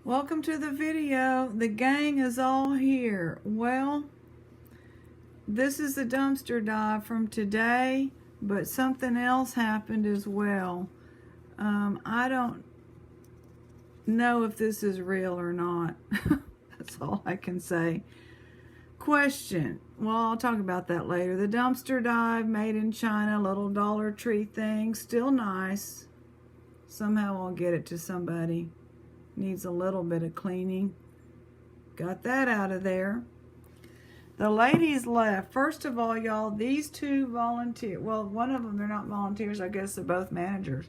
Welcome to the video. The gang is all here. Well, this is the dumpster dive from today, but something else happened as well. I don't know if this is real or not. That's all I can say. Question. Well, I'll talk about that later. The dumpster dive, made in China, little Dollar Tree thing, still nice. Somehow I'll get it to somebody. Needs a little bit of cleaning. Got that out of there. The ladies left. First of all, y'all, these two volunteer. Well, one of them, they're not volunteers. I guess they're both managers.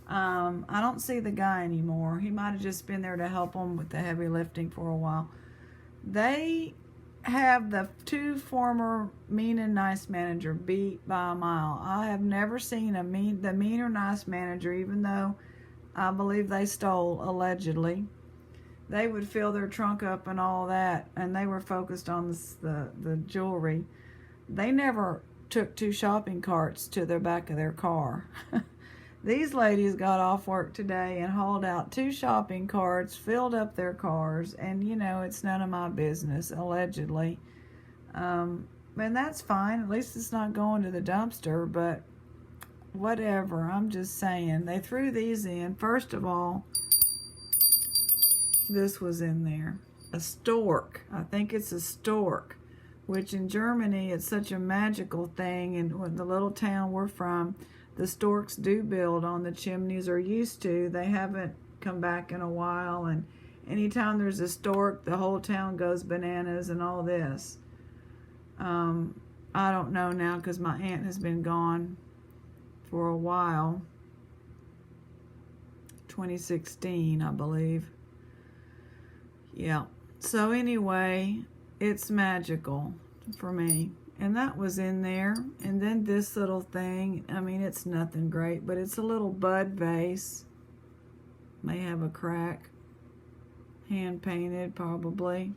I don't see the guy anymore. He might have just been there to help them with the heavy lifting for a while. They have the two former mean and nice manager beat by a mile. I have never seen the mean or nice manager, even though I believe they stole, allegedly. They would fill their trunk up and all that, and they were focused on the jewelry. They never took two shopping carts to the back of their car. These ladies got off work today and hauled out two shopping carts, filled up their cars, and it's none of my business, allegedly. And that's fine. At least it's not going to the dumpster, but whatever. I'm just saying. They threw these in. First of all, this was in there. A stork. I think it's a stork, which in Germany it's such a magical thing. And when the little town we're from, the storks do build on the chimneys, or used to. They haven't come back in a while, and anytime there's a stork, the whole town goes bananas and all this. I don't know now because my aunt has been gone for a while. 2016, I believe. Yeah. So anyway, it's magical for me. And that was in there. And then this little thing, I mean, it's nothing great, but it's a little bud vase. May have a crack. Hand painted, probably.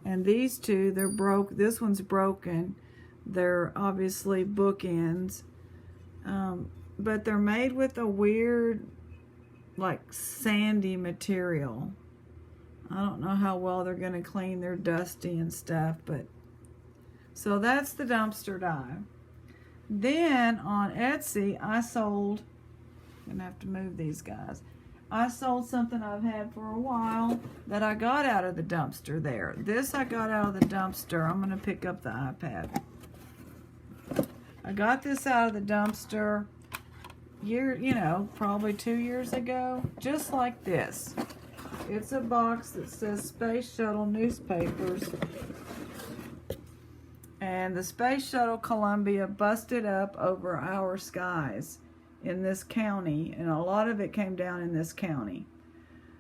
And these two, they're broke. This one's broken. They're obviously bookends. But they're made with a weird, like, sandy material. I don't know how well they're going to clean. They're dusty and stuff, but so that's the dumpster dive. Then on Etsy, I sold, I'm gonna have to move these guys. I sold something I've had for a while that I got out of the dumpster there. This I got out of the dumpster. I'm gonna pick up the iPad. I got this out of the dumpster probably 2 years ago, just like this. It's a box that says Space Shuttle Newspapers. And the Space Shuttle Columbia busted up over our skies in this county, and a lot of it came down in this county.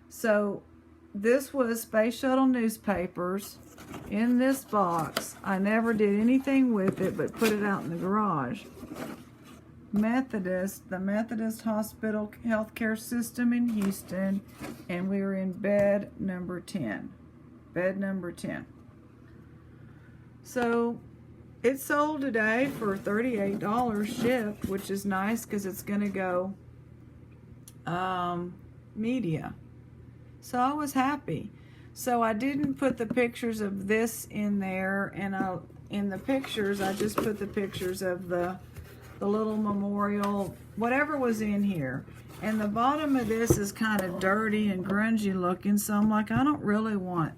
So this was Space Shuttle Newspapers in this box. I never did anything with it but put it out in the garage. The Methodist Hospital Healthcare System in Houston, and we were in bed number 10. Bed number 10. So it sold today for $38 shipped, which is nice because it's going to go media. So I was happy. So I didn't put the pictures of this in there, and in the pictures I just put the pictures of the little memorial, whatever was in here. And the bottom of this is kind of dirty and grungy looking, so I'm like, I don't really want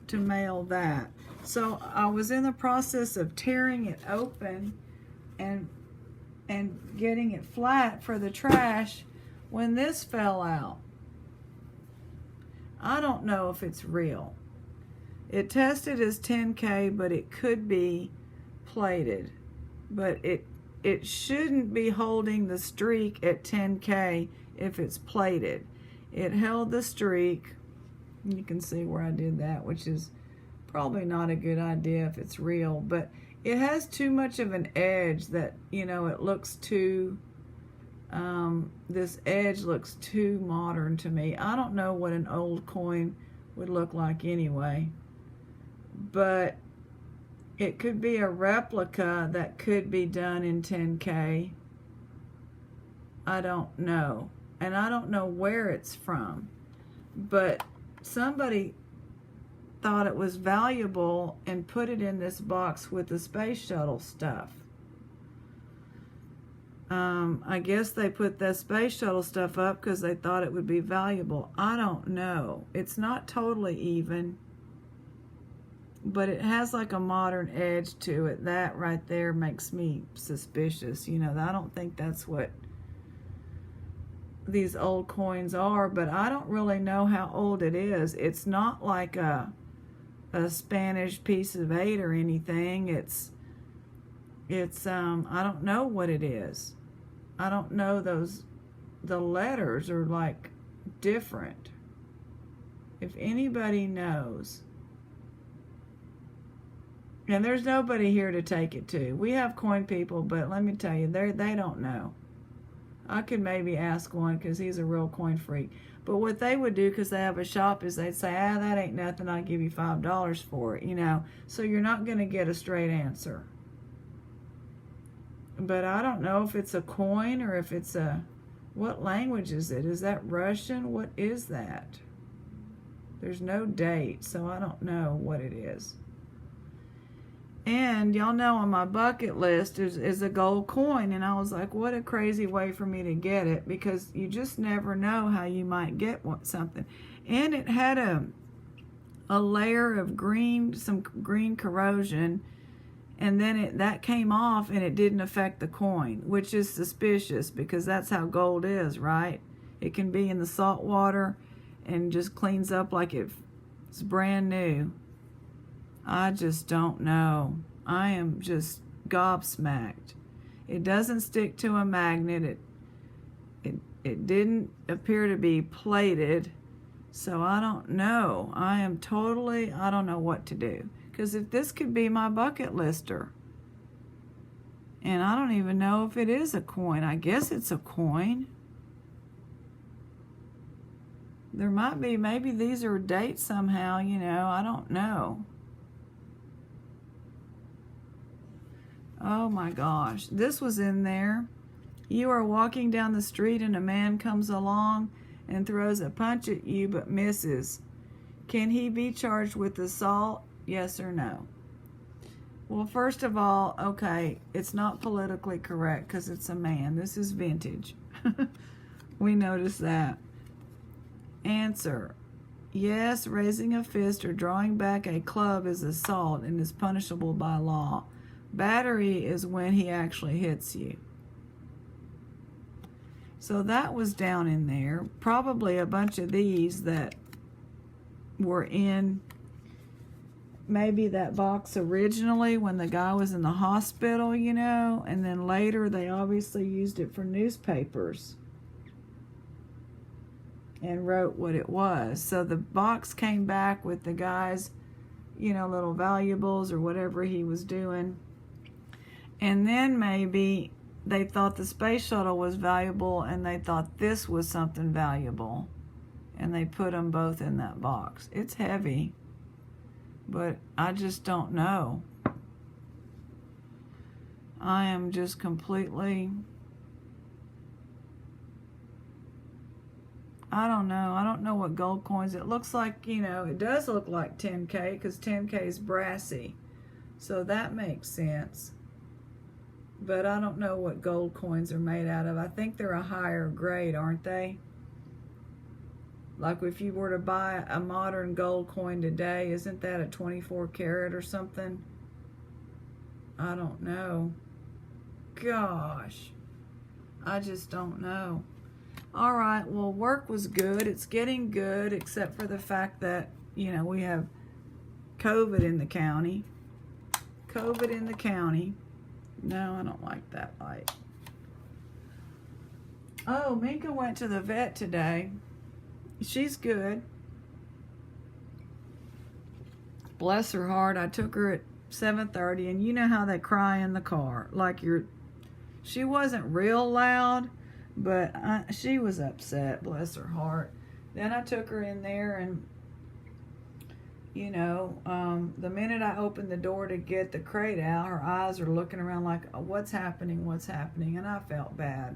to mail that. So I was in the process of tearing it open and getting it flat for the trash when this fell out. I don't know if it's real. It tested as 10K, but it could be plated. But it shouldn't be holding the streak at 10K if it's plated. It held the streak. You can see where I did that, which is probably not a good idea if it's real, but it has too much of an edge that, it looks too, this edge looks too modern to me. I don't know what an old coin would look like anyway, but it could be a replica that could be done in 10K. I don't know. And I don't know where it's from. but somebody thought it was valuable and put it in this box with the space shuttle stuff. I guess they put the space shuttle stuff up because they thought it would be valuable. I don't know. It's not totally even, but it has like a modern edge to it. That right there makes me suspicious. You know, I don't think that's what these old coins are, but I don't really know how old it is. It's not like a Spanish piece of 8 or anything. It's I don't know what it is. I don't know the letters are like different. If anybody knows. And there's nobody here to take it to. We have coin people, but let me tell you, they don't know. I could maybe ask one because he's a real coin freak. But what they would do, because they have a shop, is they'd say, that ain't nothing, I'll give you $5 for it, you know. So you're not going to get a straight answer. But I don't know if it's a coin or if it's what language is it? Is that Russian? What is that? There's no date, so I don't know what it is. And y'all know on my bucket list is a gold coin, and I was like, what a crazy way for me to get it, because you just never know how you might get something. And it had a layer of green, some green corrosion, and then that came off and it didn't affect the coin, which is suspicious because that's how gold is, right? It can be in the salt water and just cleans up like it's brand new. I just don't know. I am just gobsmacked. It doesn't stick to a magnet. It didn't appear to be plated. So I don't know. I don't know what to do. Because if this could be my bucket lister. And I don't even know if it is a coin. I guess it's a coin. There might be, maybe these are dates somehow, you know. I don't know. Oh my gosh. This was in there. You are walking down the street and a man comes along and throws a punch at you but misses. Can he be charged with assault? Yes or no? Well, first of all, okay, it's not politically correct because it's a man. This is vintage. We noticed that. Answer. Yes, raising a fist or drawing back a club is assault and is punishable by law. Battery is when he actually hits you. So that was down in there. Probably a bunch of these that were in maybe that box originally when the guy was in the hospital, you know, and then later they obviously used it for newspapers and wrote what it was. So the box came back with the guy's, you know, little valuables or whatever he was doing. And then maybe they thought the space shuttle was valuable and they thought this was something valuable. And they put them both in that box. It's heavy, but I just don't know. I am just completely, I don't know. I don't know what gold coins. It looks like, you know, it does look like 10K because 10K is brassy. So that makes sense. But I don't know what gold coins are made out of. I think they're a higher grade, aren't they? Like if you were to buy a modern gold coin today, isn't that a 24 karat or something? I don't know. Gosh. I just don't know. All right, well, work was good. It's getting good, except for the fact that, you know, we have COVID in the county. COVID in the county. No, I don't like that light. Oh, Minka went to the vet today. She's good. Bless her heart. I took her at 7:30, and you know how they cry in the car. Like she wasn't real loud, but she was upset, bless her heart. Then I took her in there, and you know, the minute I opened the door to get the crate out, her eyes are looking around like, oh, what's happening, and I felt bad.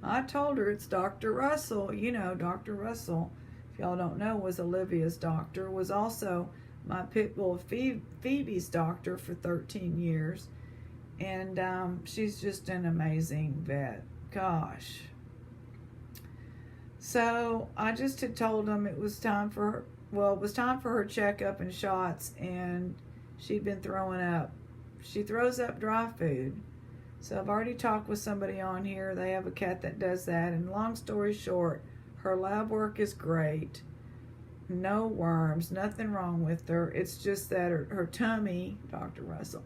I told her it's Dr. Russell, you know, Dr. Russell. If if y'all don't know, was Olivia's doctor, was also my pit bull Phoebe's doctor for 13 years. And she's just an amazing vet. Gosh. So I just had told them it was time for her, well, it was time for her checkup and shots, and she'd been throwing up. She throws up dry food. So I've already talked with somebody on here. They have a cat that does that. And long story short, her lab work is great. No worms, nothing wrong with her. It's just that her tummy, Dr. Russell,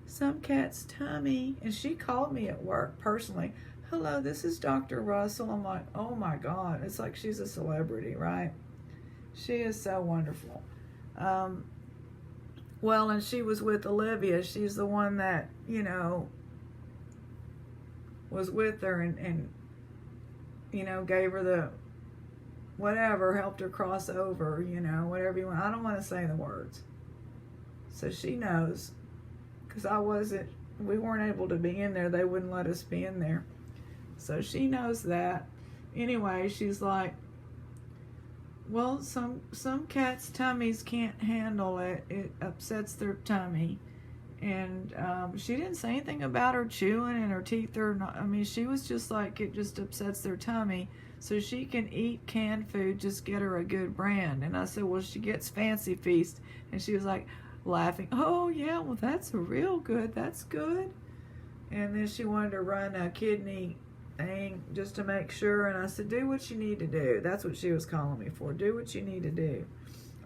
some cat's tummy, and she called me at work personally. Hello, this is Dr. Russell. I'm like, oh my God. It's like she's a celebrity, right? She is so wonderful. Well, and she was with Olivia. She's the one that, you know, was with her and you know, gave her the whatever, helped her cross over, you know, whatever you want. I don't want to say the words. So she knows, because we weren't able to be in there. They wouldn't let us be in there. So she knows that. Anyway, she's like, well, some cats' tummies can't handle it. It upsets their tummy. And she didn't say anything about her chewing and her teeth are not, I mean, she was just like, it just upsets their tummy. So she can eat canned food, just get her a good brand. And I said, well, she gets Fancy Feast. And she was like laughing, oh yeah, well that's real good, that's good. And then she wanted to run a kidney thing just to make sure. And I said, do what you need to do. That's what she was calling me for. Do what you need to do,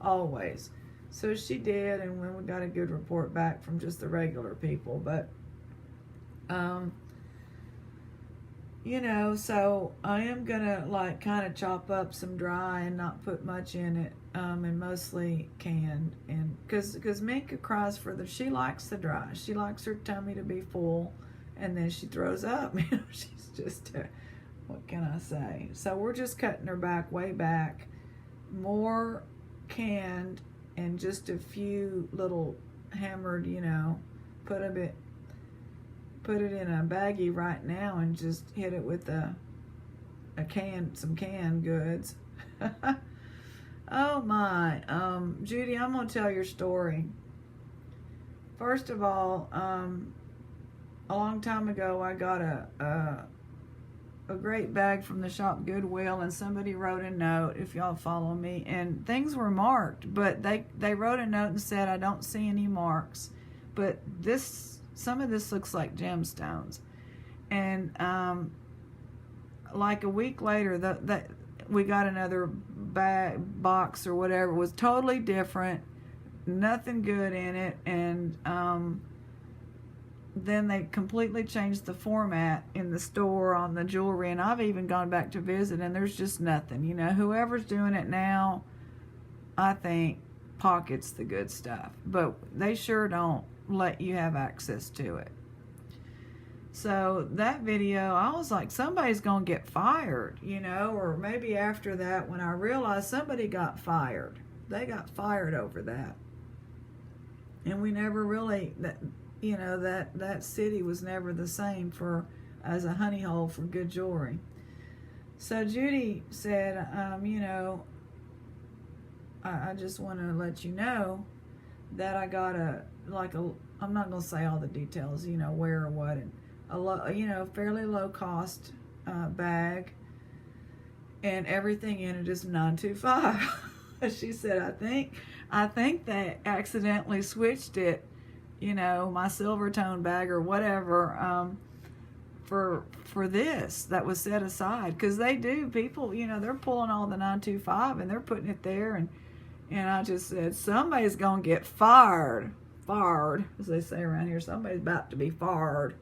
always. So she did, and when we got a good report back from just the regular people. But, you know, so I am going to, like, kind of chop up some dry and not put much in it, and mostly canned. And because Minka cries she likes the dry. She likes her tummy to be full, and then she throws up. You know, she's just, what can I say? So we're just cutting her back, way back. More canned, and just a few little hammered, you know, put it in a baggie right now and just hit it with some canned goods. Oh my, Judy, I'm gonna tell your story. First of all, a long time ago, I got a great bag from the shop Goodwill, and somebody wrote a note, if y'all follow me, and things were marked, but they wrote a note and said, I don't see any marks, but some of this looks like gemstones. And like a week later, that we got another box or whatever. It was totally different, nothing good in it, and then they completely changed the format in the store on the jewelry, and I've even gone back to visit, and there's just nothing. You know, whoever's doing it now, I think, pockets the good stuff, but they sure don't let you have access to it. So that video, I was like, somebody's gonna get fired, you know, or maybe after that, when I realized somebody got fired. They got fired over that, and we never really, you know, that city was never the same as a honey hole for good jewelry. So Judy said, you know, I just want to let you know that I got I'm not going to say all the details, you know, where or what, and you know, fairly low cost bag, and everything in it is 925. She said, I think they accidentally switched it, you know, my silver tone bag or whatever, for this that was set aside, because they do, people, you know, they're pulling all the 925 and they're putting it there, and I just said, somebody's gonna get fired, as they say around here. Somebody's about to be fired.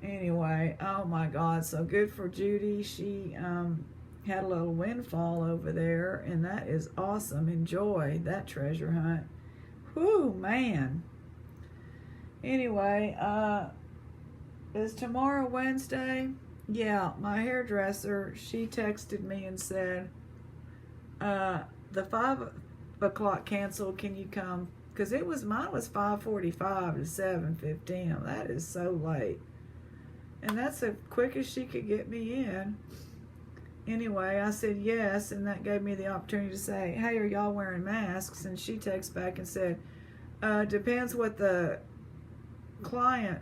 Anyway, oh my God, so good for Judy. She had a little windfall over there, and that is awesome. Enjoy that treasure hunt. Whew, man. Anyway, is tomorrow Wednesday? Yeah, my hairdresser, she texted me and said, the 5 o'clock canceled, can you come? Because mine was 5:45 to 7:15. That is so late. And that's the quickest she could get me in. anyway, I said yes, and that gave me the opportunity to say, hey, are y'all wearing masks? And she texted back and said, depends what the client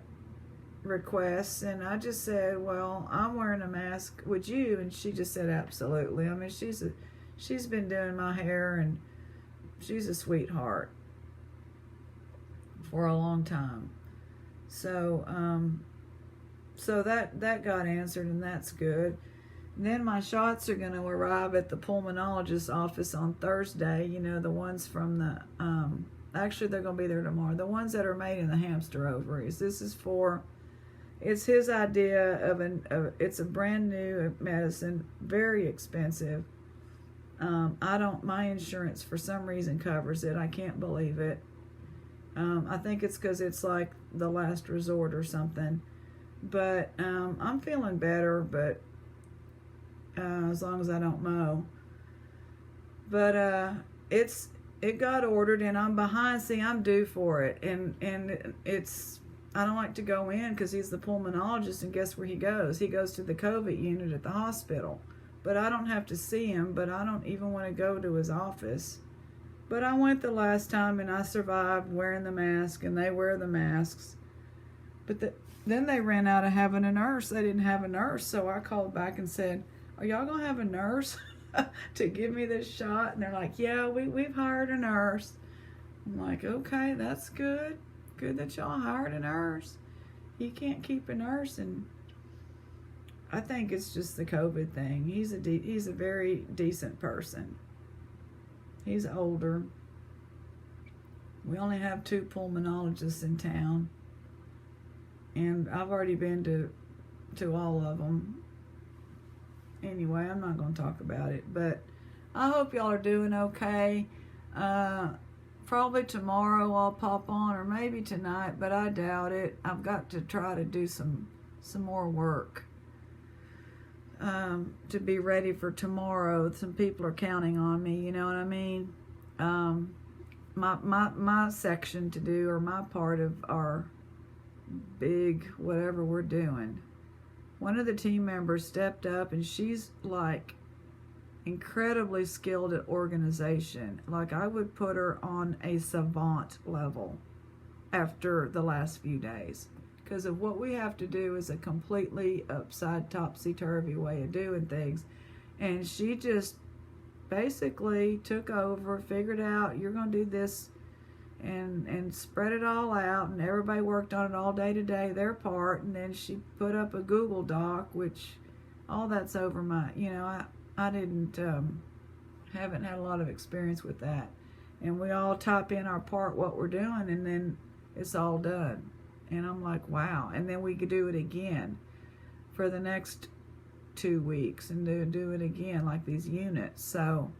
requests. And I just said, well, I'm wearing a mask, would you? And she just said absolutely. I mean, she's been doing my hair, and she's a sweetheart for a long time. So so that got answered, and that's good. And then my shots are going to arrive at the pulmonologist's office on Thursday. You know, the ones from the actually they're going to be there tomorrow, the ones that are made in the hamster ovaries. This is for, it's his idea of it's a brand new medicine, very expensive. My insurance for some reason covers it. I can't believe it. I think it's because it's like the last resort or something. But I'm feeling better, but as long as I don't mow. But it got ordered, and I'm behind. See, I'm due for it, and it's, I don't like to go in because he's the pulmonologist, and guess where he goes? He goes to the COVID unit at the hospital. But I don't have to see him, but I don't even want to go to his office. But I went the last time, and I survived wearing the mask, and they wear the masks. But then they ran out of having a nurse. They didn't have a nurse, so I called back and said, are y'all going to have a nurse to give me this shot? And they're like, yeah, we've hired a nurse. I'm like, okay, that's good. Good that y'all hired a nurse. You can't keep a nurse, and I think it's just the COVID thing. He's a very decent person. He's older. We only have 2 pulmonologists in town, and I've already been to all of them. Anyway, I'm not going to talk about it, but I hope y'all are doing okay. Probably tomorrow I'll pop on, or maybe tonight, but I doubt it. I've got to try to do some more work to be ready for tomorrow. Some people are counting on me, you know what I mean? My section to do, or my part of our big whatever we're doing. One of the team members stepped up, and she's like incredibly skilled at organization. Like, I would put her on a savant level after the last few days, because of what we have to do is a completely upside topsy-turvy way of doing things. And she just basically took over, figured out, you're going to do this, and spread it all out, and everybody worked on it all day today, their part. And then she put up a Google Doc, which all that's over my, you know, I didn't haven't had a lot of experience with that. And we all type in our part, what we're doing, and then it's all done. And I'm like, wow. And then we could do it again for the next 2 weeks, and do it again, like these units. So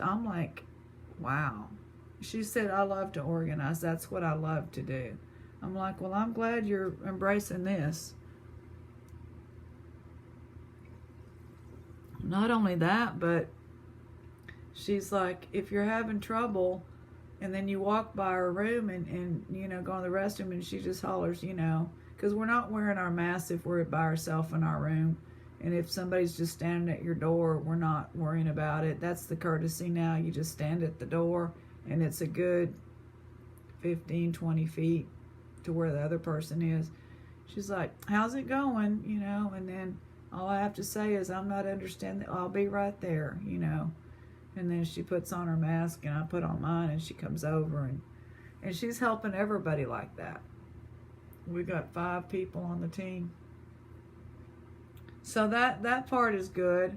I'm like, wow. She said, I love to organize. That's what I love to do. I'm like, well, I'm glad you're embracing this. Not only that, but she's like, if you're having trouble, and then you walk by her room and you know, go in the restroom, and she just hollers, you know, because we're not wearing our masks if we're by ourselves in our room. And if somebody's just standing at your door, we're not worrying about it. That's the courtesy now. You just stand at the door, and it's a good 15, 20 feet to where the other person is. She's like, how's it going? You know, and then all I have to say is, I'm not understanding. I'll be right there, you know. And then she puts on her mask, and I put on mine, and she comes over, and she's helping everybody like that. We got 5 people on the team. So that part is good.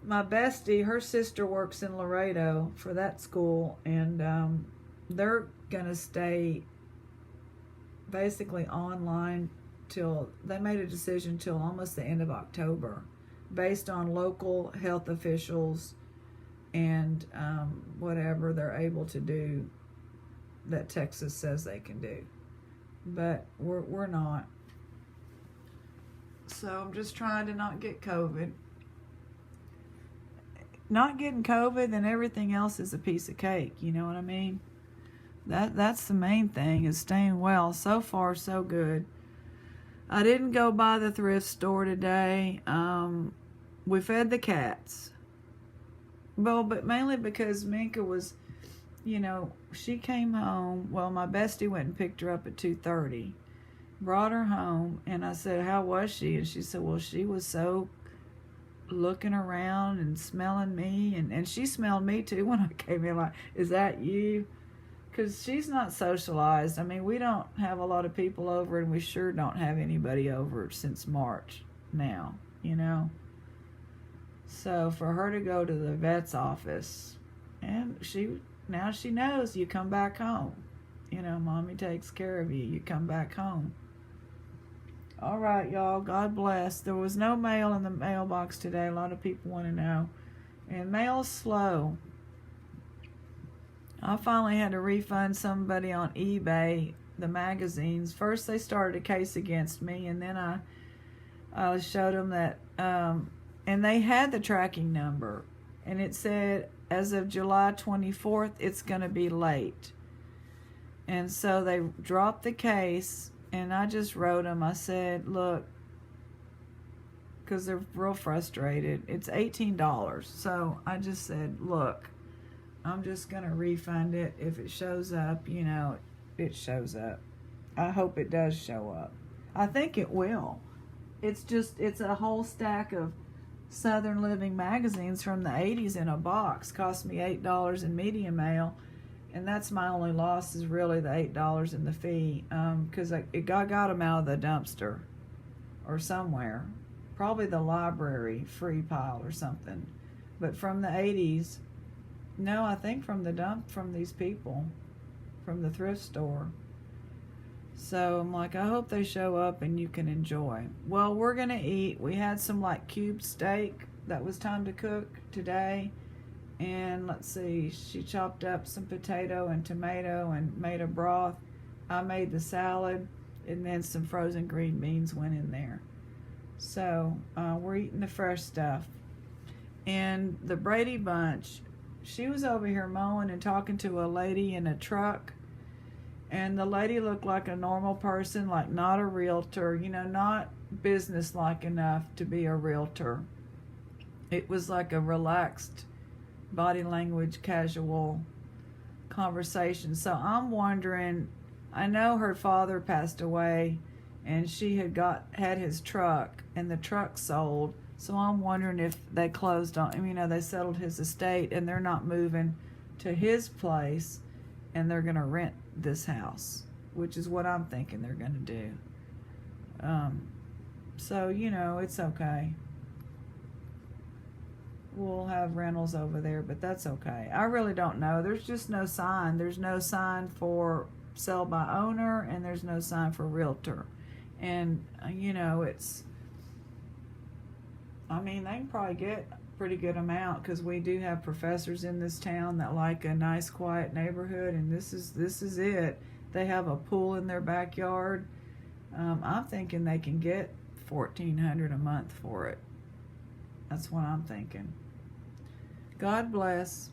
My bestie, her sister works in Laredo for that school, and they're gonna stay basically online till, they made a decision till almost the end of October, based on local health officials and whatever they're able to do that Texas says they can do. But we're not. So I'm just trying to not get COVID. Not getting COVID, then everything else is a piece of cake. You know what I mean? That's the main thing, is staying well. So far, so good. I didn't go by the thrift store today. We fed the cats. Well, but mainly because Minka was, she came home. Well, my bestie went and picked her up at 2:30, brought her home, and I said, "How was she?" And she said, "Well, she was so looking around and smelling me, and she smelled me too when I came in. Like, is that you?" Because she's not socialized. I mean, we don't have a lot of people over, and we sure don't have anybody over since March now, So for her to go to the vet's office, and now she knows you come back home. Mommy takes care of you. You come back home. All right, y'all. God bless. There was no mail in the mailbox today. A lot of people want to know. And mail's slow. I finally had to refund somebody on eBay the magazines. First they started a case against me, and then I showed them that, and they had the tracking number, and it said as of July 24th, it's going to be late. And so they dropped the case, and I just wrote them. I said, look, because they're real frustrated, it's $18. So I just said, look, I'm just going to refund it. If it shows up, it shows up. I hope it does show up. I think it will. It's a whole stack of Southern Living magazines from the 80s in a box. Cost me $8 in media mail. And that's my only loss, is really the $8 in the fee. Because I got them out of the dumpster or somewhere. Probably the library free pile or something. But from the 80s, no, I think from the dump, from these people, from the thrift store. So I'm like, I hope they show up and you can enjoy. Well, we're going to eat. We had some cube steak that was time to cook today. And let's see, she chopped up some potato and tomato and made a broth. I made the salad, and then some frozen green beans went in there. So we're eating the fresh stuff. And the Brady Bunch, she was over here mowing and talking to a lady in a truck. And the lady looked like a normal person, like not a realtor, not business-like enough to be a realtor. It was like a relaxed body language, casual conversation. So I'm wondering, I know her father passed away, and she had his truck, and the truck sold. So I'm wondering if they closed on, they settled his estate, and they're not moving to his place, and they're going to rent this house, which is what I'm thinking they're going to do. So, it's okay. We'll have rentals over there, but that's okay. I really don't know. There's just no sign. There's no sign for sell by owner, and there's no sign for realtor. And, they can probably get a pretty good amount, because we do have professors in this town that like a nice, quiet neighborhood, and this is it. They have a pool in their backyard. I'm thinking they can get $1,400 a month for it. That's what I'm thinking. God bless.